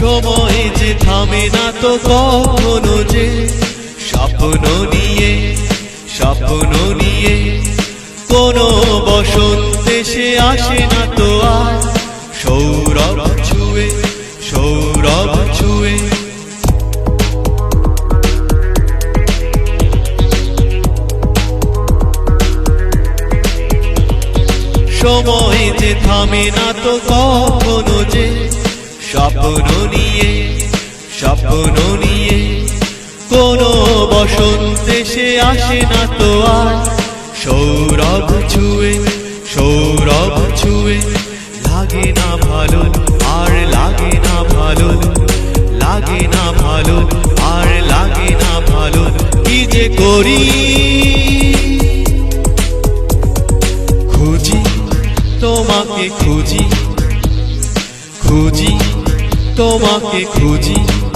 সময় যে থামে না তো কখনো যে স্বপ্ন নিয়ে কোনো বসন্তে সে আসে না তো আর সৌরভ ছুঁয়ে সময় যে থামে না তো কখনো যে স্বপ্ন নিয়ে কোনো বসন্তে সে আসে না তো আর সৌরভ ছুঁয়ে লাগে না ভালো আর লাগে না ভালো আর লাগে না ভালো কি যে করি খুঁজি তোমাকে খুঁজি